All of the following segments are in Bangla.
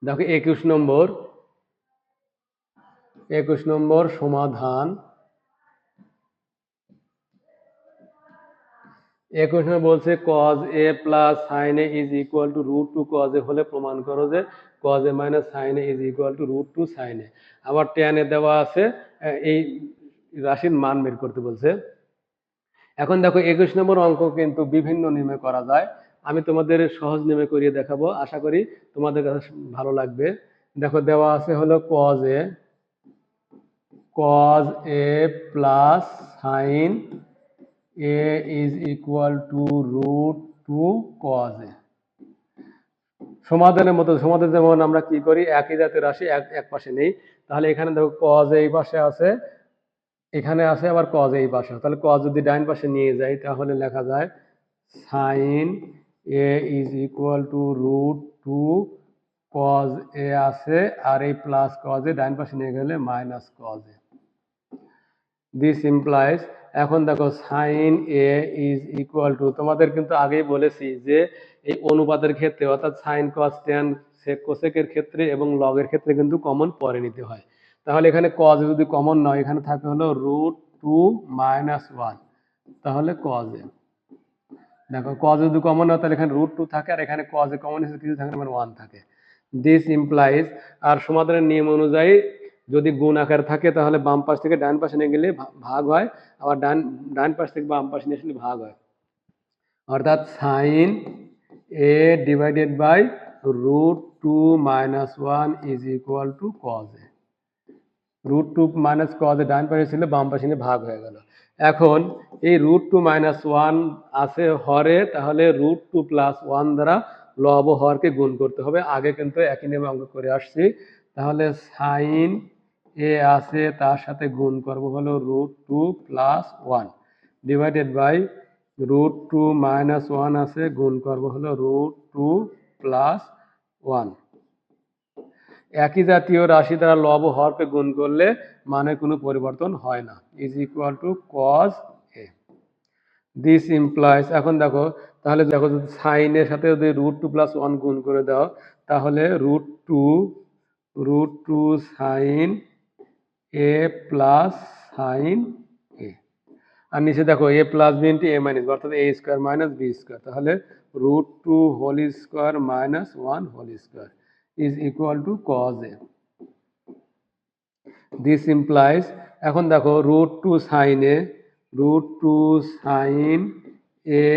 দেখো 21 নম্বর সমাধান। 21 নম্বর বলছে cos a plus sin a is equal two √2 cos a হলে প্রমাণ করো যে cos a minus sin a is equal two √2 sin a। আবার tan এ দেওয়া আছে, এই রাশির মান বের করতে বলছে। এখন দেখো 21 নম্বর অঙ্ক কিন্তু বিভিন্ন নিয়মে করা যায়। আমি তোমাদের সহজ নিয়মে করিয়ে দেখাবো, আশা করি তোমাদের কাছে ভালো লাগবে। দেখো দেওয়া আছে হলো cos a plus sin a is equal two √2 cos a। সমাধানের মতো সমাধান যেমন আমরা কি করি, একই জাতীয় রাশি এক পাশে নেই। তাহলে এখানে দেখো cos a এই পাশে আছে, এখানে আছে আবার cos a এই পাশে। তাহলে cos যদি ডাইন পাশে নিয়ে যাই তাহলে লেখা যায় sin a is equal two √2 cos a আছে, আর এই প্লাস cos a ডাইন পাশে নিয়ে গেলে minus cos a। This implies, এখন দেখো sin a is equal two, তোমাদের কিন্তু আগেই বলেছি যে এই অনুপাতের ক্ষেত্রে অর্থাৎ sin cos tan sec cosec এর ক্ষেত্রে এবং log এর ক্ষেত্রে কিন্তু কমন পরে নিতে হয়। তাহলে এখানে cos a যদি কমন নয়, এখানে থাকে হলো √2 মাইনাস 1, তাহলে cos a। দেখো cos যদি কমন হয় তাহলে এখানে √2 থাকে, আর এখানে cos a কমন হিসেবে কিছু থাকে না, মানে 1 থাকে। দিস ইমপ্লাইজ, আর সমাধানের নিয়ম অনুযায়ী যদি গুণ আকার থাকে তাহলে বাম পাশ থেকে ডান পাশে নিয়ে গেলে ভাগ হয়, আবার ডান পাশ থেকে বাম পাশে নিয়ে আসলে ভাগ হয়। অর্থাৎ sin a divided by √2 minus 1 is equal to cos a। √2 minus cos a ডান পাশে ছিল, বাম পাশে নিয়ে ভাগ হয়ে গেল। এখন এই √2 মাইনাস 1 আছে হরে, তাহলে √2 প্লাস 1 দ্বারা লব ও হরকে গুণ করতে হবে। আগে কিন্তু একই নিয়মে অঙ্ক করে আসছি। তাহলে sin a আছে, তার সাথে গুণ করব হলো √2 প্লাস 1 ডিভাইডেড বাই √2 মাইনাস 1 আছে, গুণ করব হলো √2 প্লাস 1। একই জাতীয় রাশি দ্বারা লব ও হরকে গুণ করলে মানে কোনো পরিবর্তন হয় না, is equal to cos a। This implies, এখন দেখো তাহলে দেখো যদি সাইন এর সাথে যদি √2 প্লাস 1 গুণ করে দাও তাহলে √2 sine a plus sine a, আর নিচে দেখো a plus b into a minus, অর্থাৎ a square minus b square, তাহলে √2 whole square minus 1 whole square is equal to cos a। This implies, এখন দেখো √2 sine a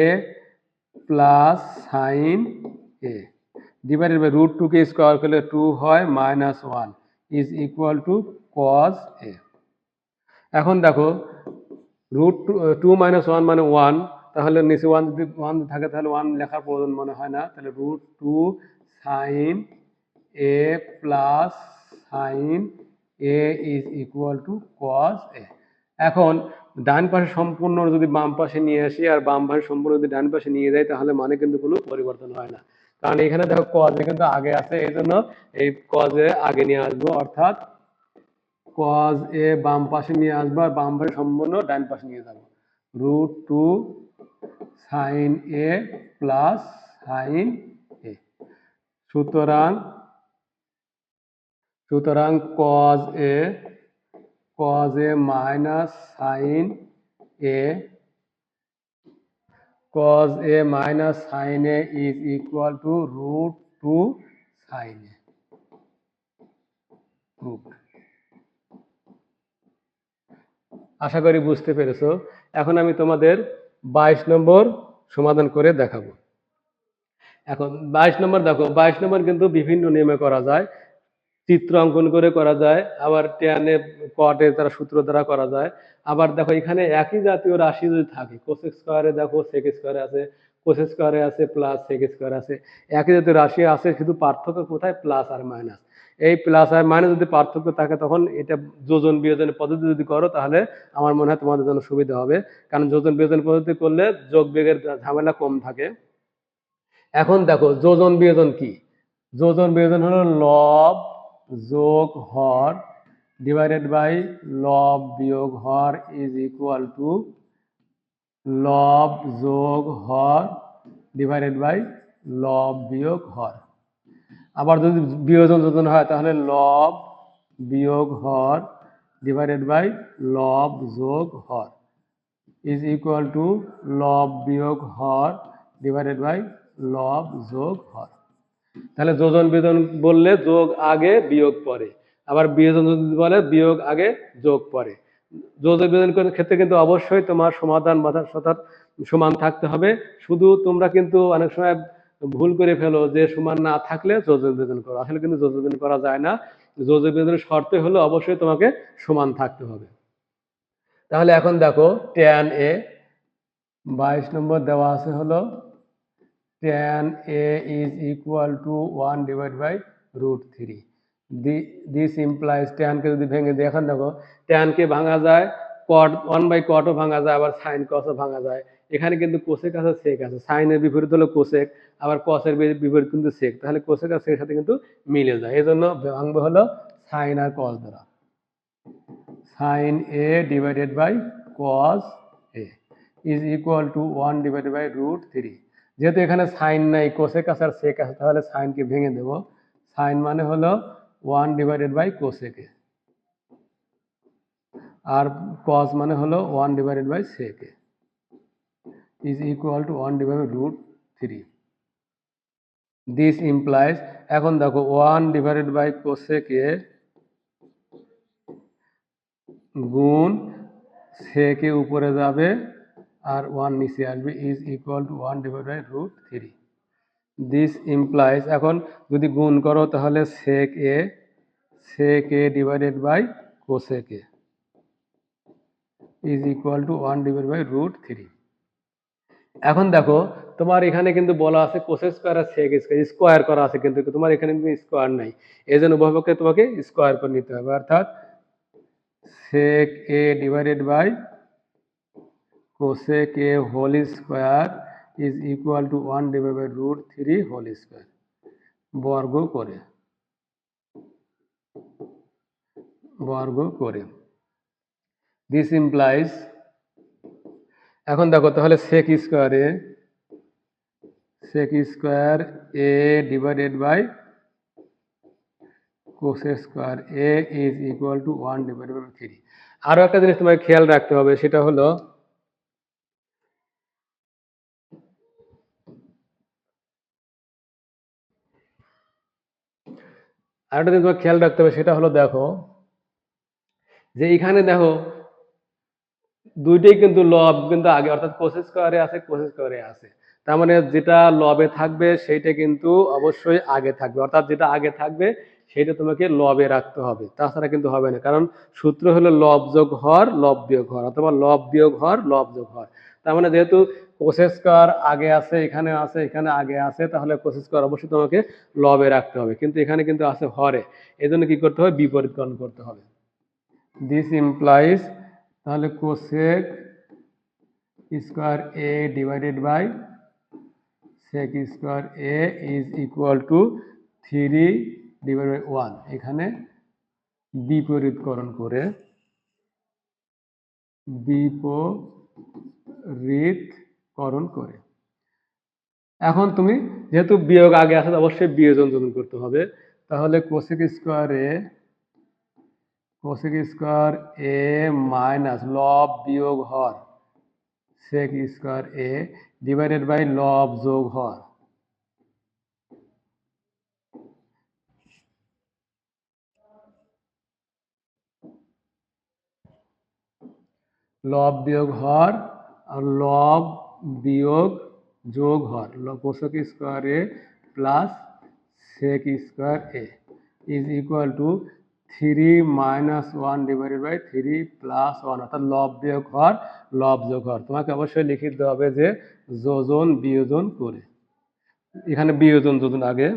plus sine a divided by √2 কে স্কোয়ার করলে 2 হয় minus 1 is equal to cos a। এখন দেখো √2 মাইনাস 1 মানে 1, তাহলে নিচে 1 যদি 1 থাকে তাহলে 1 লেখার প্রয়োজন মনে হয় না। তাহলে √2 sine a plus sine a is equal to cos a। এখন ডান পাশে সম্পূর্ণ যদি বাম পাশে নিয়ে আসি আর বাম পাশে সম্পূর্ণ যদি ডান পাশে নিয়ে যাই তাহলে মানে কিন্তু কোনো পরিবর্তন হয় না, কারণ এখানে দেখো cos a কিন্তু আগে আছে, এই জন্য এই cos a আগে নিয়ে আসবো, অর্থাৎ cos a বাম পাশে নিয়ে আসবো আর বাম পাশে সম্পূর্ণ ডান পাশে নিয়ে যাবো। √2 sine a plus sine a, সুতরাং cos a minus sine a, cos a minus sin a is equal to √2 sin a। আশা করি বুঝতে পেরেছো। এখন আমি তোমাদের 22 নম্বর সমাধান করে দেখাবো। এখন 22 নম্বর দেখো, 22 নম্বর কিন্তু বিভিন্ন নিয়মে করা যায়, চিত্র অঙ্কন করে করা যায়, আবার টেনে কটে তারা সূত্র দ্বারা করা যায়। আবার দেখো এখানে একই জাতীয় রাশি যদি থাকে, কোসেক স্কোয়ারে দেখো সেক স্কোয়ারে আছে, কোসেক স্কোয়ারে আছে প্লাস সেক স্কোয়ারে আছে, একই জাতীয় রাশি আছে, শুধু পার্থক্য কোথায়, প্লাস আর মাইনাস। এই প্লাস আর মাইনাস যদি পার্থক্য থাকে তখন এটা যোজন বিয়োজনের পদ্ধতি যদি করো তাহলে আমার মনে হয় তোমাদের জন্য সুবিধা হবে, কারণ যোজন বিয়োজন পদ্ধতি করলে যোগ বিয়োগের ঝামেলা কম থাকে। এখন দেখো যোজন বিয়োজন কি, যোজন বিয়োজন হলো লব যোগ হর ডিভাইডেড বাই লব বিয়োগ হর ইজ ইকুয়াল টু লব যোগ হর ডিভাইডেড বাই লব বিয়োগ হর। আবার যদি বিয়োজন যোজন হয় তাহলে লব বিয়োগ হর ডিভাইডেড বাই লব যোগ হর ইজ ইকুয়াল টু লব বিয়োগ হর ডিভাইডেড বাই লব যোগ হর। তাহলে যোজন বিয়োজন বললে যোগ আগে বিয়োগ পরে, আবার বিয়োজন যদি বলে বিয়োগ আগে যোগ পরে। যোজন বিয়োজন করার ক্ষেত্রে কিন্তু অবশ্যই তোমার সমাধান মাথার সাথে সমান থাকতে হবে। শুধু তোমরা কিন্তু অনেক সময় ভুল করে ফেলো যে সমান না থাকলে যোজন বিয়োজন করো, আসলে কিন্তু যোজন বিয়োজন করা যায় না। যোজন বিয়োজনের শর্তে হলো অবশ্যই তোমাকে সমান থাকতে হবে। তাহলে এখন দেখো tan a 22 নম্বর দেওয়া আছে হলো tan a is equal to 1 divided by √3. This implies tan কে যদি ভেঙে দিই, এখন দেখো tan কে ভাঙা যায় cot 1 by cot ও ভাঙা যায়, আবার sin cos ও ভাঙা যায়। এখানে কিন্তু কোসেক আছে সেক আছে, sin এর বিপরীত হলো কোসেক, আবার cos এর বিপরীত কিন্তু সেক, তাহলে কোসেক আর সেকের সাথে কিন্তু মিলে যায়। এই জন্য ভাঙবো হলো sin আর cos দ্বারা। sin a divided by cos a is equal to 1 divided by √3. যেহেতু এখানে সাইন নাই, কোসেক আছে আর সেক আছে, তাহলে সাইনকে ভেঙে দেব। সাইন মানে হলো 1 ডিভাইডেড বাই কোসেক এ, আর কস মানে হলো 1 divided by sec A is equal to 1 divided by √3. This implies, এখন দেখো 1 ডিভাইডেড বাই কোসেক এ গুণ সেক এ উপরে যাবে আর 1 নিচে আসবে is equal to 1 divided by √3. This implies, এখন যদি গুণ করো তাহলে sec A divided by cosec A is equal to 1 divided by √3. এখন দেখো তোমার এখানে কিন্তু বলা আছে কোসেক স্কোয়ার আর সেক স্কোয়ার, স্কোয়ার করা আছে, কিন্তু তোমার এখানে কিন্তু স্কোয়ার নাই, এই জন্য উভয়পক্ষে তোমাকে স্কোয়ার করে নিতে হবে, অর্থাৎ sec A divided by cosec A whole square is equal to 1 divided by √3 whole square বর্গ করে। দিস ইমপ্লাইজ, এখন দেখো তাহলে sec square A divided by cosec square A is equal to 1 divided by 3. আরো একটা জিনিস তোমাকে খেয়াল রাখতে হবে, সেটা হলো দেখো যে এখানে দেখো দুইটাই কিন্তু লব কিন্তু আগে, অর্থাৎ কোসেক স্কোয়ারে আছে, কোসেক স্কোয়ারে আছে, তার মানে যেটা লবে থাকবে সেইটা কিন্তু অবশ্যই আগে থাকবে, অর্থাৎ যেটা আগে থাকবে সেটা তোমাকে লবে রাখতে হবে, তাছাড়া কিন্তু হবে না, কারণ সূত্র হলো লব যোগ হর লব বিয়োগ হর, অথবা লব বিয়োগ হর লব যোগ হর। তার মানে যেহেতু কোসেক স্কোয়ার আগে আছে, এখানে আছে, এখানে আগে আছে, তাহলে কোসেক স্কোয়ার অবশ্যই তোমাকে লবে রাখতে হবে, কিন্তু এখানে কিন্তু আছে হরে, এই জন্য কি করতে হবে, বিপরীতকরণ করতে হবে। দিস ইমপ্লাইজ, তাহলে cosec square A divided by sec square A is equal to 3 divide by 1, এখানে বিপরীতকরণ করে। এখন তুমি যেহেতু বিয়োগ আগে আছে অবশ্যই বিয়োজন যোজন করতে হবে, তাহলে কোসেক স্কোয়ার এ মাইনাস লব বিয়োগ হর sec square A divided by লব যোগ হর, লব বিয়োগ হর আর লব বিয়োগ যোগ হর, cosec square A plus sec square A is equal to 3 minus 1 divided by 3 plus 1, অর্থাৎ লব বিয়োগ হর লব যোগ হর। তোমাকে অবশ্যই লিখে দিতে হবে যে যোজন বিয়োজন করে, এখানে বিয়োজন যোজন আগে,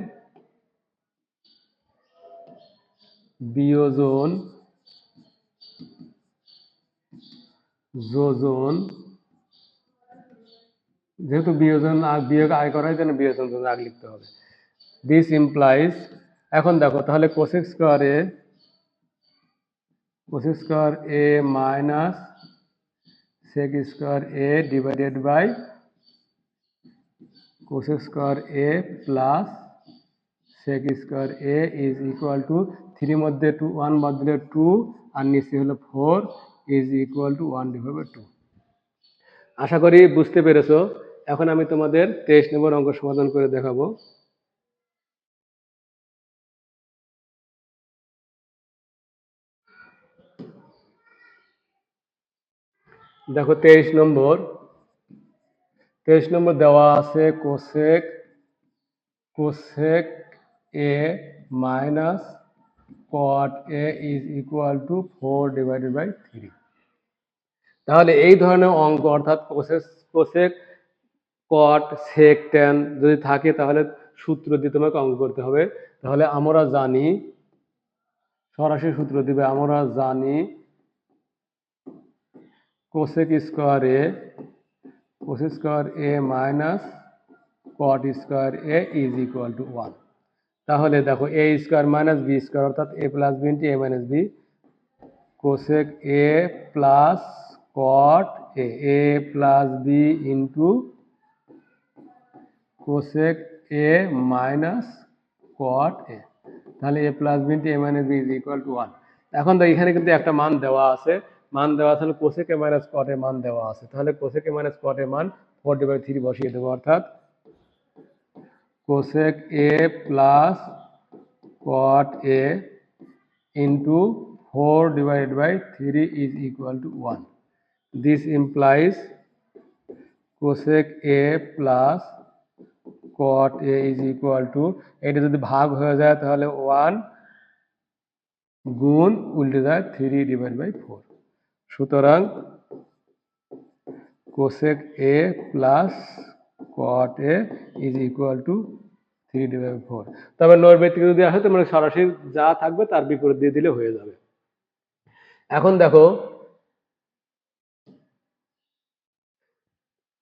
বিয়োজন যোজন, যেহেতু বিয়োগ আগে করা হয় জন্য বিয়োজন যোজন আগে লিখতে হবে। দিস ইমপ্লাইজ, এখন দেখো তাহলে cosec square A minus sec square A divided by cosec square A plus sec square a is equal to 3 মধ্যে 1 বাদ দিলে 2 আর নিচে হলো 4 ইজ ইকুয়াল টু 1/2। আশা করি বুঝতে পেরেছো। এখন আমি তোমাদের 23 নম্বর অঙ্ক সমাধান করে দেখাবো। দেখো 23 নম্বর দেওয়া আছে cosec A minus cot A is equal two 4/3। তাহলে এই ধরনের অঙ্ক অর্থাৎ কোসেক কট সেক ট্যান যদি থাকে তাহলে সূত্র দিয়ে তোমাকে অঙ্ক করতে হবে। তাহলে আমরা জানি, সরাসরি সূত্র দিবে, আমরা জানি cosec square A minus cot square A is equal to 1। তাহলে দেখো A square minus B square অর্থাৎ A plus B into A minus B, cosec A plus cot A plus B into cosec A minus cot A. তাহলে A plus B into A minus B is equal to 1। এখন তো এখানে কিন্তু একটা মান দেওয়া আছে, কোসেক এ মাইনাস কট এর মান দেওয়া আছে। তাহলে কোসেক এ মাইনাস কট এর মান 4/3 বসিয়ে দেবো, অর্থাৎ cosec A plus cot A into 4/3 is equal to 1. This implies cosec a plus cot a is equal to, এটা যদি ভাগ হয়ে যায় তাহলে 1 গুণ উল্টে যায় 3/4। সুতরাং cosec a plus cot a is equal to 3/4। তবে নৈর্ব্যক্তিক যদি আসে তোমরা সরাসরি যা থাকবে তার বিপরীত দিয়ে দিলে হয়ে যাবে। এখন দেখো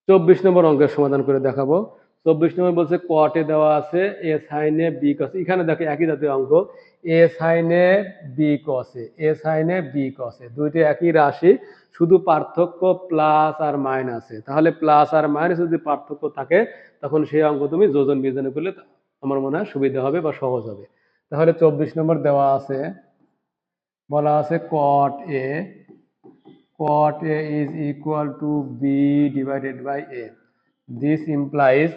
24 নম্বর অঙ্কের সমাধান করে দেখাবো। 24 নম্বর বলছে কটে দেওয়া আছে এ সাইনে বি কসে। এখানে দেখো একই জাতীয় অঙ্ক, এ সাইনে বি কসে, দুইটি একই রাশি, শুধু পার্থক্য প্লাস আর মাইনাসে। তাহলে প্লাস আর মাইনাস যদি পার্থক্য থাকে তখন সেই অঙ্ক তুমি যোজন বিয়োজনে করলে আমার মনে হয় সুবিধা হবে বা সহজ হবে। তাহলে 24 নম্বর দেওয়া আছে, বলা আছে কট এ is equal to b divided by a. This implies,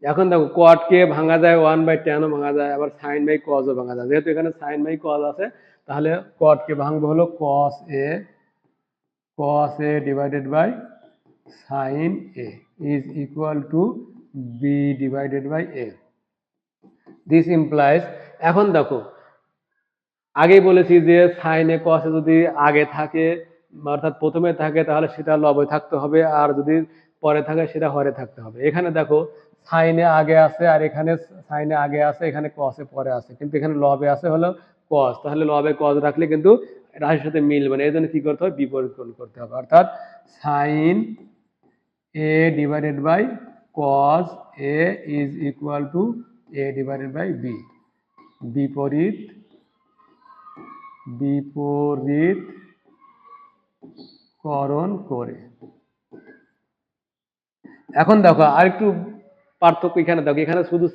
এখন দেখো কট কে ভাঙা যায় 1/tan ও ভাঙা যায়, আবার সাইন বাই কস ও ভাঙা যায়। যেহেতু এখানে সাইন বাই কস আছে তাহলে কট কে ভাঙবো হলো cos a divided by sin a is equal to b divided by a. This implies, এখন দেখো আগেই বলেছি যে সাইনে কসে যদি আগে থাকে অর্থাৎ প্রথমে থাকে তাহলে সেটা লবে থাকতে হবে, আর যদি পরে থাকে সেটা হরে থাকতে হবে। এখানে দেখো সাইনে আগে আছে আর এখানে সাইনে আগে আছে, এখানে কসে পরে আছে, কিন্তু এখানে লবে আছে হলো কস। তাহলে লবে কস রাখলে কিন্তু রাশির সাথে মিলবে না, এই জন্য কি করতে হবে, বিপরীত গুণ করতে হবে। অর্থাৎ sine A divided by cos A is equal to A divided by B, বিপরীতকরণ করে। এখন দেখো আরেকটু পার্থক্য, এখানে দেখো এখানে শুধু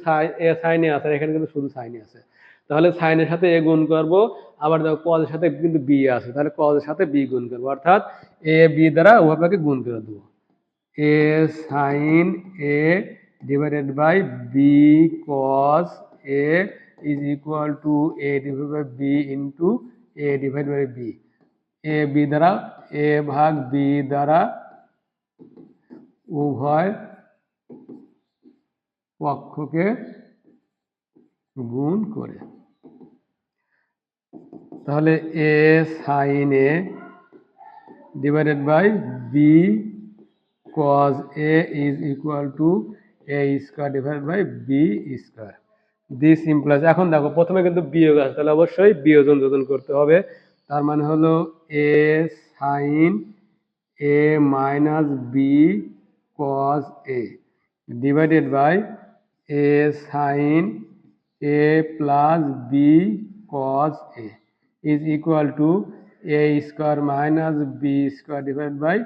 সাইনে আছে, এখানে কিন্তু শুধু সাইনে আছে। তাহলে সাইনের সাথে এ গুণ করব, আবার দেখো কজের সাথে কিন্তু বি আছে, তাহলে কজের সাথে বি গুণ করবো, অর্থাৎ এ বি দ্বারা উভয়কে গুণ করে দেবো। A sine A divided by B cos A is equal to A divide by B into A divide by B. A B দ্বারা এ ভাগ বি দ্বারা উভয় পক্ষকে গুণ করে। তাহলে A sine A divided by B cos A is equal to A square divided by B square. This implies, এখন দেখো প্রথমে কিন্তু বিয়োগ আছে, তাহলে অবশ্যই বিয়োজন যোজন করতে হবে। তার মানে হলো A sine A minus B cos A divided by A sine A plus B cos A is equal to A square minus B square divide by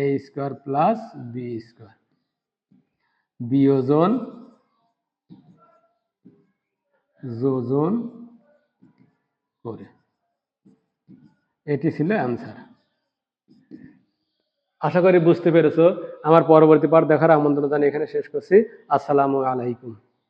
A square plus B square. বিয়োজন যোজন করে। এটি ছিল অ্যান্সার। আশা করি বুঝতে পেরেছো। আমার পরবর্তী পার্ট দেখার আমন্ত্রণ জানিয়ে এখানে শেষ করছি। আসসালামু আলাইকুম।